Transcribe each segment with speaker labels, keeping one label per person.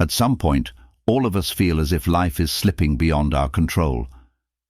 Speaker 1: At some point, all of us feel as if life is slipping beyond our control.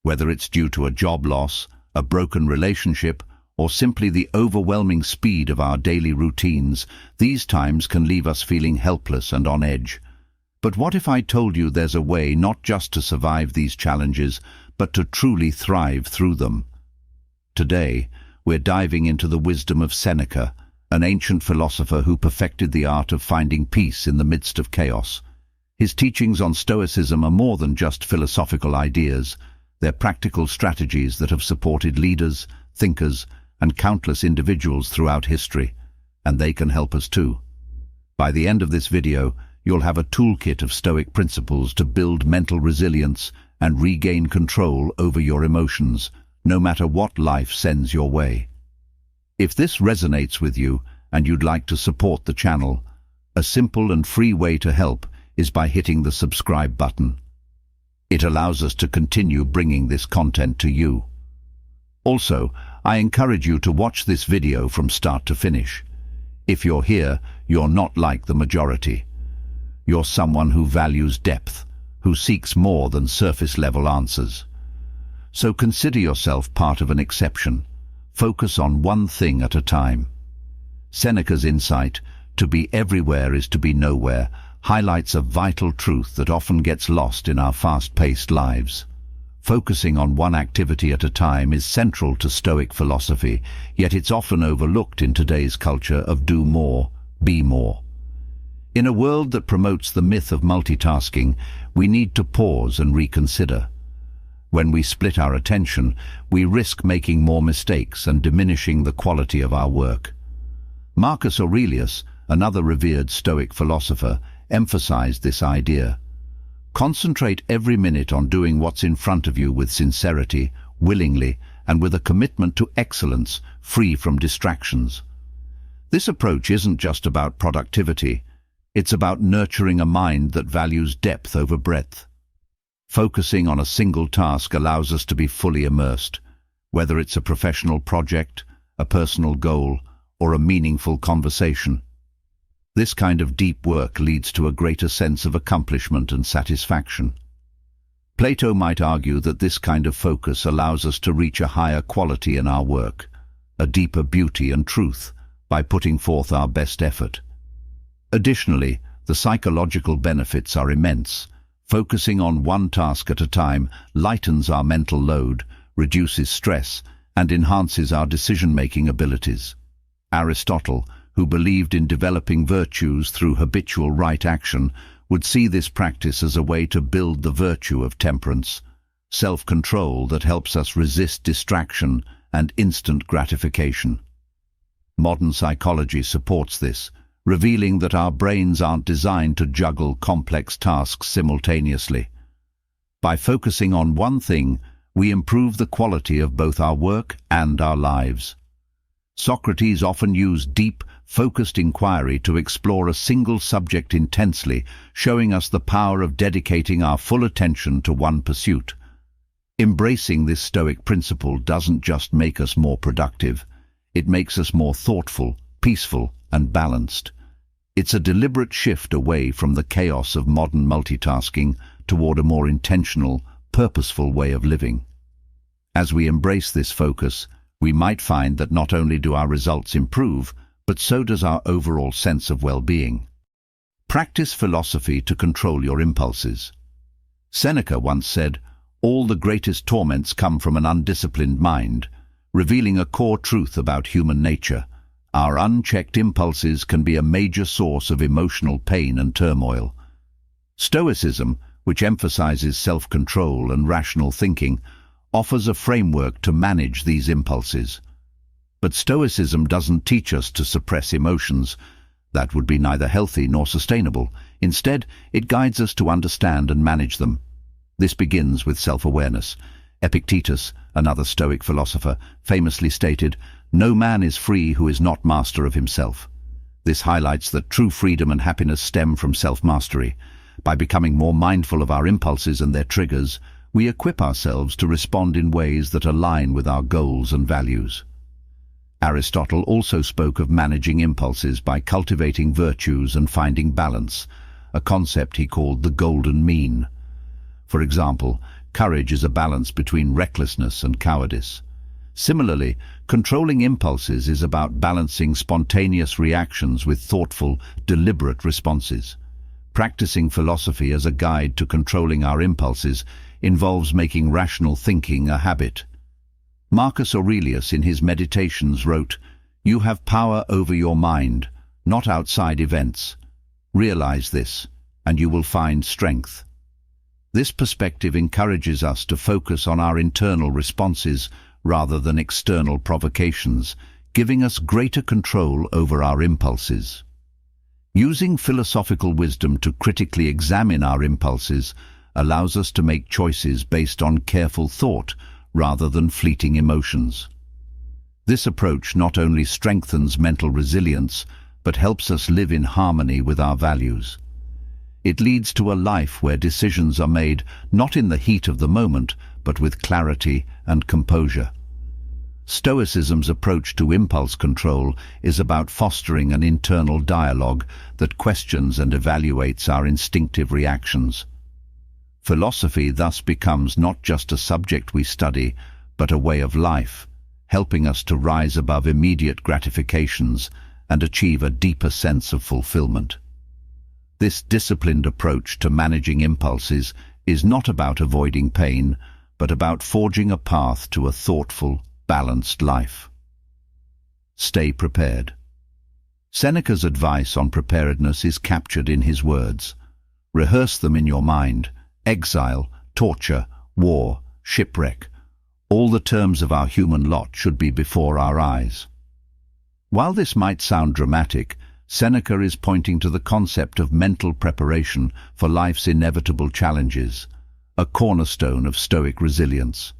Speaker 1: Whether it's due to a job loss, a broken relationship, or simply the overwhelming speed of our daily routines, these times can leave us feeling helpless and on edge. But what if I told you there's a way not just to survive these challenges, but to truly thrive through them? Today, we're diving into the wisdom of Seneca, an ancient philosopher who perfected the art of finding peace in the midst of chaos. His teachings on Stoicism are more than just philosophical ideas. They're practical strategies that have supported leaders, thinkers, and countless individuals throughout history, and they can help us too. By the end of this video, you'll have a toolkit of Stoic principles to build mental resilience and regain control over your emotions, no matter what life sends your way. If this resonates with you and you'd like to support the channel, a simple and free way to help is by hitting the subscribe button. It allows us to continue bringing this content to you. Also, I encourage you to watch this video from start to finish. If you're here, you're not like the majority. You're someone who values depth, who seeks more than surface-level answers. So consider yourself part of an exception. Focus on one thing at a time. Seneca's insight, to be everywhere is to be nowhere, highlights a vital truth that often gets lost in our fast-paced lives. Focusing on one activity at a time is central to Stoic philosophy, yet it's often overlooked in today's culture of do more, be more. In a world that promotes the myth of multitasking, we need to pause and reconsider. When we split our attention, we risk making more mistakes and diminishing the quality of our work. Marcus Aurelius, another revered Stoic philosopher, emphasized this idea. Concentrate every minute on doing what's in front of you with sincerity, willingly, and with a commitment to excellence, free from distractions. This approach isn't just about productivity. It's about nurturing a mind that values depth over breadth. Focusing on a single task allows us to be fully immersed, whether it's a professional project, a personal goal, or a meaningful conversation. This kind of deep work leads to a greater sense of accomplishment and satisfaction. Plato might argue that this kind of focus allows us to reach a higher quality in our work, a deeper beauty and truth, by putting forth our best effort. Additionally, the psychological benefits are immense. Focusing on one task at a time lightens our mental load, reduces stress, and enhances our decision-making abilities. Aristotle, who believed in developing virtues through habitual right action, would see this practice as a way to build the virtue of temperance, self-control that helps us resist distraction and instant gratification. Modern psychology supports this, revealing that our brains aren't designed to juggle complex tasks simultaneously. By focusing on one thing, we improve the quality of both our work and our lives. Socrates often used deep, focused inquiry to explore a single subject intensely, showing us the power of dedicating our full attention to one pursuit. Embracing this Stoic principle doesn't just make us more productive, it makes us more thoughtful, peaceful, and balanced. It's a deliberate shift away from the chaos of modern multitasking toward a more intentional, purposeful way of living. As we embrace this focus, we might find that not only do our results improve, but so does our overall sense of well-being. Practice philosophy to control your impulses. Seneca once said, "All the greatest torments come from an undisciplined mind," revealing a core truth about human nature. Our unchecked impulses can be a major source of emotional pain and turmoil. Stoicism, which emphasizes self-control and rational thinking, offers a framework to manage these impulses. But Stoicism doesn't teach us to suppress emotions. That would be neither healthy nor sustainable. Instead, it guides us to understand and manage them. This begins with self-awareness. Epictetus, another Stoic philosopher, famously stated, "No man is free who is not master of himself." This highlights that true freedom and happiness stem from self-mastery. By becoming more mindful of our impulses and their triggers, we equip ourselves to respond in ways that align with our goals and values. Aristotle also spoke of managing impulses by cultivating virtues and finding balance. a concept he called the golden mean. For example, courage is a balance between recklessness and cowardice. Similarly, controlling impulses is about balancing spontaneous reactions with thoughtful, deliberate responses. Practicing philosophy as a guide to controlling our impulses involves making rational thinking a habit. Marcus Aurelius in his Meditations wrote, "You have power over your mind, not outside events. Realize this, and you will find strength." This perspective encourages us to focus on our internal responses rather than external provocations, giving us greater control over our impulses. Using philosophical wisdom to critically examine our impulses allows us to make choices based on careful thought rather than fleeting emotions. This approach not only strengthens mental resilience, but helps us live in harmony with our values. It leads to a life where decisions are made not in the heat of the moment, but with clarity and composure. Stoicism's approach to impulse control is about fostering an internal dialogue that questions and evaluates our instinctive reactions. Philosophy thus becomes not just a subject we study, but a way of life, helping us to rise above immediate gratifications and achieve a deeper sense of fulfillment. This disciplined approach to managing impulses is not about avoiding pain, but about forging a path to a thoughtful, balanced life. Stay prepared. Seneca's advice on preparedness is captured in his words. Rehearse them in your mind. Exile, torture, war, shipwreck. All the terms of our human lot should be before our eyes. While this might sound dramatic, Seneca is pointing to the concept of mental preparation for life's inevitable challenges, a cornerstone of Stoic resilience.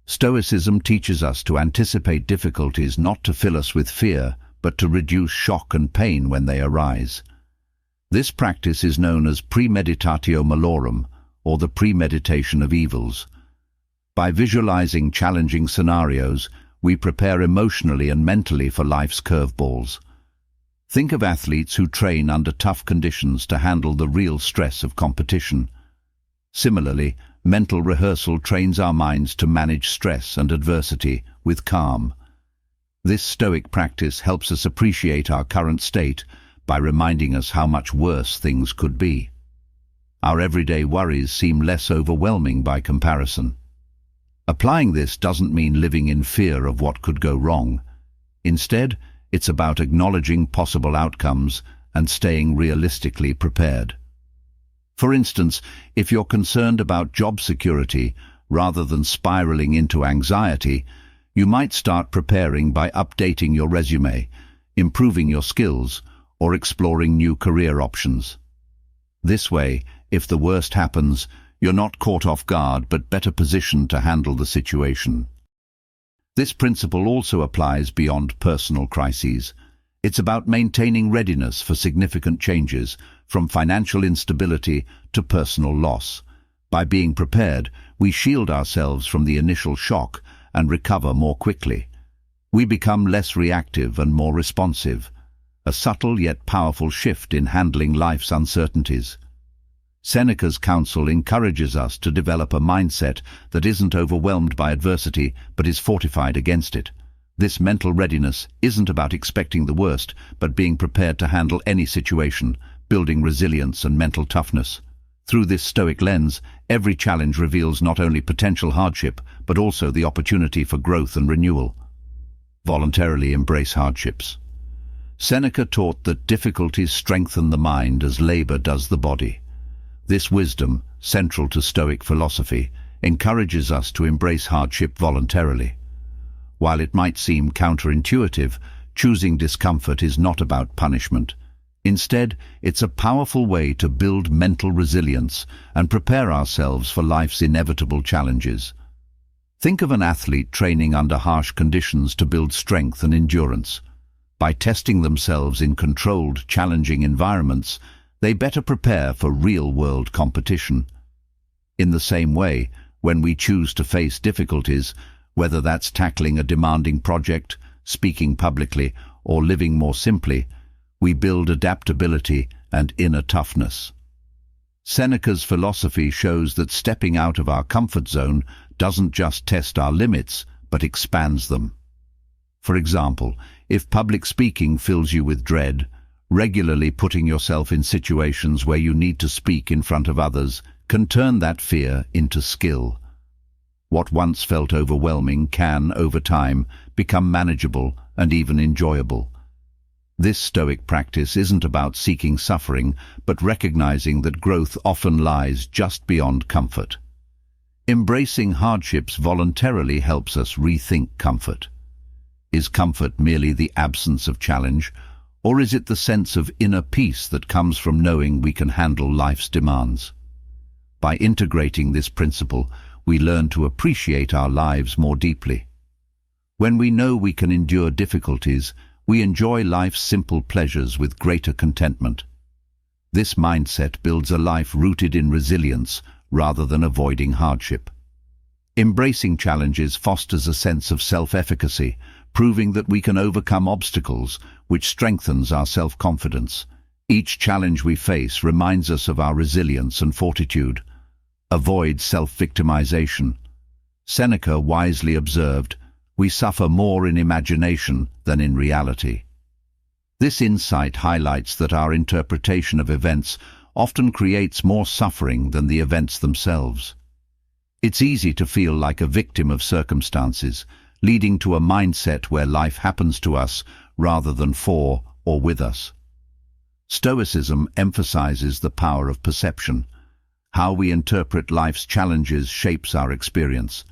Speaker 1: Stoicism teaches us to anticipate difficulties not to fill us with fear, but to reduce shock and pain when they arise. This practice is known as premeditatio malorum, or the premeditation of evils. By visualizing challenging scenarios, we prepare emotionally and mentally for life's curveballs. Think of athletes who train under tough conditions to handle the real stress of competition. Similarly, mental rehearsal trains our minds to manage stress and adversity with calm. This Stoic practice helps us appreciate our current state by reminding us how much worse things could be. Our everyday worries seem less overwhelming by comparison. Applying this doesn't mean living in fear of what could go wrong. Instead, it's about acknowledging possible outcomes and staying realistically prepared. For instance, if you're concerned about job security rather than spiraling into anxiety, you might start preparing by updating your resume, improving your skills, or exploring new career options. This way, if the worst happens, you're not caught off guard but better positioned to handle the situation. This principle also applies beyond personal crises. It's about maintaining readiness for significant changes, from financial instability to personal loss. By being prepared, we shield ourselves from the initial shock and recover more quickly. We become less reactive and more responsive, a subtle yet powerful shift in handling life's uncertainties. Seneca's counsel encourages us to develop a mindset that isn't overwhelmed by adversity but is fortified against it. This mental readiness isn't about expecting the worst, but being prepared to handle any situation, building resilience and mental toughness. Through this Stoic lens, every challenge reveals not only potential hardship, but also the opportunity for growth and renewal. Voluntarily embrace hardships. Seneca taught that difficulties strengthen the mind as labor does the body. This wisdom, central to Stoic philosophy, encourages us to embrace hardship voluntarily. While it might seem counterintuitive, choosing discomfort is not about punishment. Instead, it's a powerful way to build mental resilience and prepare ourselves for life's inevitable challenges. Think of an athlete training under harsh conditions to build strength and endurance. By testing themselves in controlled, challenging environments, they better prepare for real-world competition. In the same way, when we choose to face difficulties, whether that's tackling a demanding project, speaking publicly, or living more simply, we build adaptability and inner toughness. Seneca's philosophy shows that stepping out of our comfort zone doesn't just test our limits, but expands them. For example, if public speaking fills you with dread, regularly putting yourself in situations where you need to speak in front of others can turn that fear into skill. What once felt overwhelming can, over time, become manageable and even enjoyable. This Stoic practice isn't about seeking suffering, but recognizing that growth often lies just beyond comfort. Embracing hardships voluntarily helps us rethink comfort. Is comfort merely the absence of challenge, or is it the sense of inner peace that comes from knowing we can handle life's demands? By integrating this principle, we learn to appreciate our lives more deeply. When we know we can endure difficulties, we enjoy life's simple pleasures with greater contentment. This mindset builds a life rooted in resilience rather than avoiding hardship. Embracing challenges fosters a sense of self-efficacy, proving that we can overcome obstacles, which strengthens our self-confidence. Each challenge we face reminds us of our resilience and fortitude. Avoid self-victimization. Seneca wisely observed, "We suffer more in imagination than in reality." This insight highlights that our interpretation of events often creates more suffering than the events themselves. It's easy to feel like a victim of circumstances, leading to a mindset where life happens to us rather than for or with us. Stoicism emphasizes the power of perception. How we interpret life's challenges shapes our experience.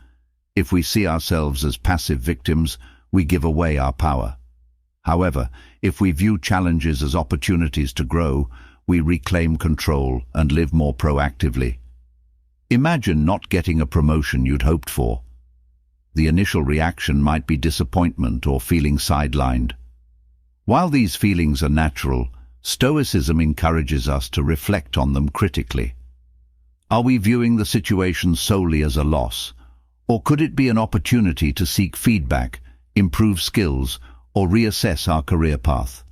Speaker 1: If we see ourselves as passive victims, we give away our power. However, if we view challenges as opportunities to grow, we reclaim control and live more proactively. Imagine not getting a promotion you'd hoped for. The initial reaction might be disappointment or feeling sidelined. While these feelings are natural, Stoicism encourages us to reflect on them critically. Are we viewing the situation solely as a loss, or could it be an opportunity to seek feedback, improve skills, or reassess our career path?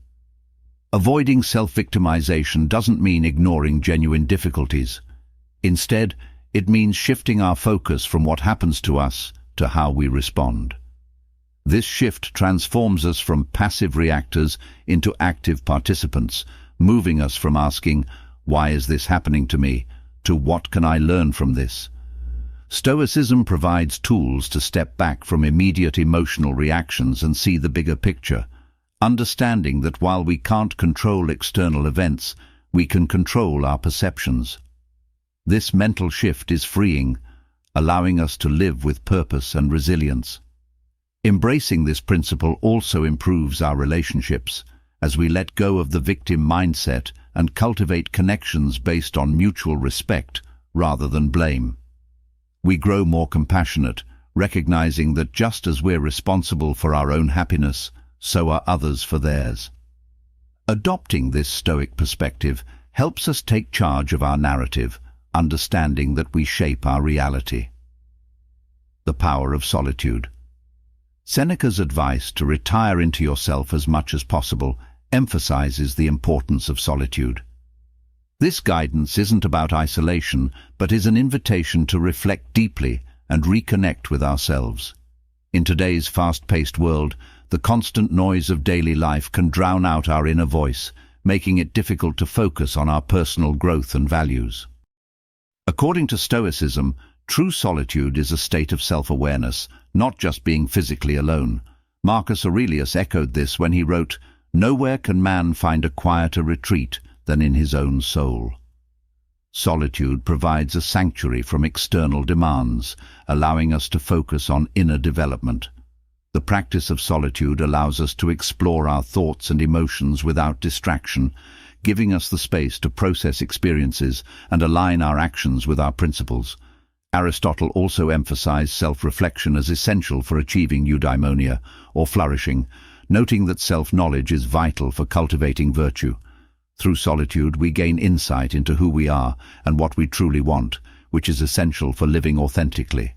Speaker 1: Avoiding self-victimization doesn't mean ignoring genuine difficulties. Instead, it means shifting our focus from what happens to us to how we respond. This shift transforms us from passive reactors into active participants, moving us from asking, "Why is this happening to me?" to "What can I learn from this?" Stoicism provides tools to step back from immediate emotional reactions and see the bigger picture, understanding that while we can't control external events, we can control our perceptions. This mental shift is freeing, allowing us to live with purpose and resilience. Embracing this principle also improves our relationships, as we let go of the victim mindset and cultivate connections based on mutual respect rather than blame. We grow more compassionate, recognizing that just as we're responsible for our own happiness, so are others for theirs. Adopting this Stoic perspective helps us take charge of our narrative, understanding that we shape our reality. The power of solitude. Seneca's advice to retire into yourself as much as possible emphasizes the importance of solitude. This guidance isn't about isolation, but is an invitation to reflect deeply and reconnect with ourselves. In today's fast-paced world, the constant noise of daily life can drown out our inner voice, making it difficult to focus on our personal growth and values. According to Stoicism, true solitude is a state of self-awareness, not just being physically alone. Marcus Aurelius echoed this when he wrote, "Nowhere can man find a quieter retreat than in his own soul." Solitude provides a sanctuary from external demands, allowing us to focus on inner development. The practice of solitude allows us to explore our thoughts and emotions without distraction, giving us the space to process experiences and align our actions with our principles. Aristotle also emphasized self-reflection as essential for achieving eudaimonia, or flourishing, noting that self-knowledge is vital for cultivating virtue. Through solitude, we gain insight into who we are and what we truly want, which is essential for living authentically.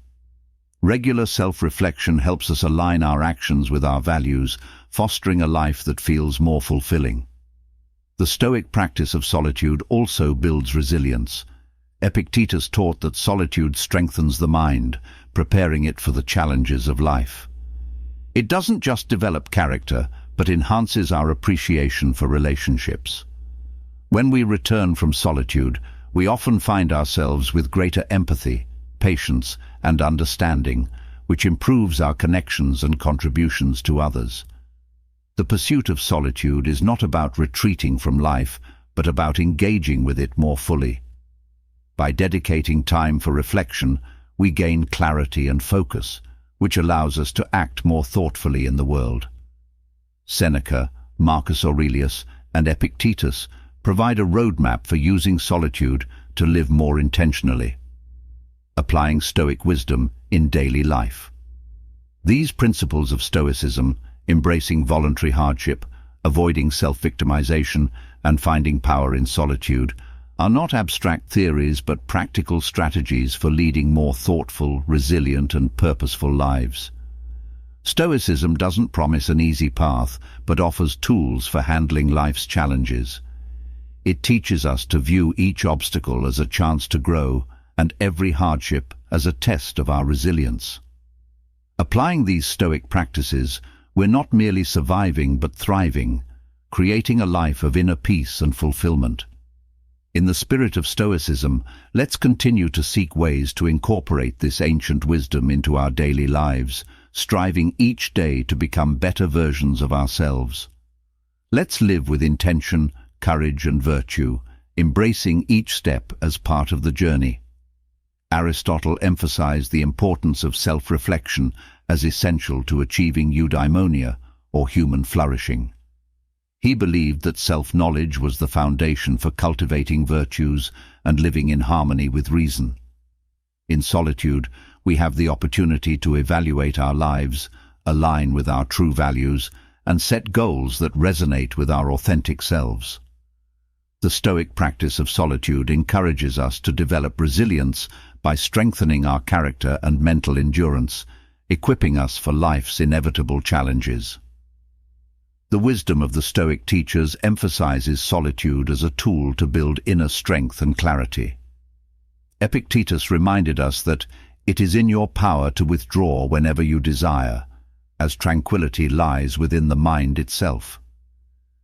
Speaker 1: Regular self-reflection helps us align our actions with our values, fostering a life that feels more fulfilling. The Stoic practice of solitude also builds resilience. Epictetus taught that solitude strengthens the mind, preparing it for the challenges of life. It doesn't just develop character, but enhances our appreciation for relationships. When we return from solitude, we often find ourselves with greater empathy, patience, and understanding, which improves our connections and contributions to others. The pursuit of solitude is not about retreating from life, but about engaging with it more fully. By dedicating time for reflection, we gain clarity and focus, which allows us to act more thoughtfully in the world. Seneca, Marcus Aurelius, and Epictetus provide a roadmap for using solitude to live more intentionally, applying Stoic wisdom in daily life. These principles of Stoicism, embracing voluntary hardship, avoiding self-victimization, and finding power in solitude, are not abstract theories but practical strategies for leading more thoughtful, resilient, and purposeful lives. Stoicism doesn't promise an easy path, but offers tools for handling life's challenges. It teaches us to view each obstacle as a chance to grow and every hardship as a test of our resilience. Applying these Stoic practices, we're not merely surviving but thriving, creating a life of inner peace and fulfillment. In the spirit of Stoicism, let's continue to seek ways to incorporate this ancient wisdom into our daily lives, striving each day to become better versions of ourselves. Let's live with intention, courage, and virtue, embracing each step as part of the journey. Aristotle emphasized the importance of self-reflection as essential to achieving eudaimonia, or human flourishing. He believed that self-knowledge was the foundation for cultivating virtues and living in harmony with reason. In solitude, we have the opportunity to evaluate our lives, align with our true values, and set goals that resonate with our authentic selves. The Stoic practice of solitude encourages us to develop resilience by strengthening our character and mental endurance, equipping us for life's inevitable challenges. The wisdom of the Stoic teachers emphasizes solitude as a tool to build inner strength and clarity. Epictetus reminded us that it is in your power to withdraw whenever you desire, as tranquility lies within the mind itself.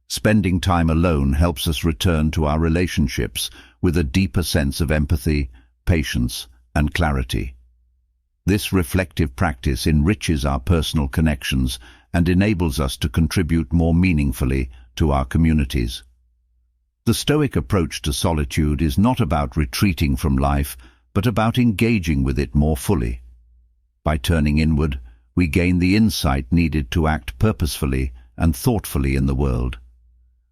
Speaker 1: Spending time alone helps us return to our relationships with a deeper sense of empathy, patience, and clarity. This reflective practice enriches our personal connections and enables us to contribute more meaningfully to our communities. The Stoic approach to solitude is not about retreating from life, but about engaging with it more fully. By turning inward, we gain the insight needed to act purposefully and thoughtfully in the world.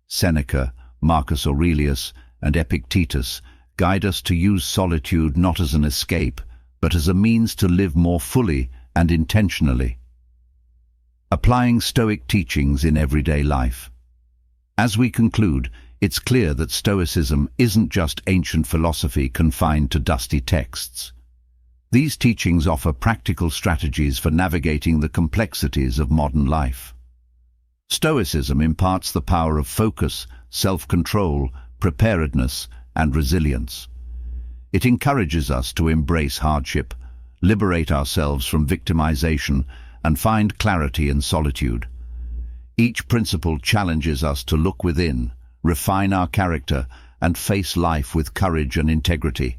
Speaker 1: Seneca, Marcus Aurelius, and Epictetus guide us to use solitude not as an escape, but as a means to live more fully and intentionally. Applying Stoic teachings in everyday life. As we conclude, it's clear that Stoicism isn't just ancient philosophy confined to dusty texts. These teachings offer practical strategies for navigating the complexities of modern life. Stoicism imparts the power of focus, self-control, preparedness, and resilience. It encourages us to embrace hardship, liberate ourselves from victimization, and find clarity in solitude. Each principle challenges us to look within, refine our character, and face life with courage and integrity.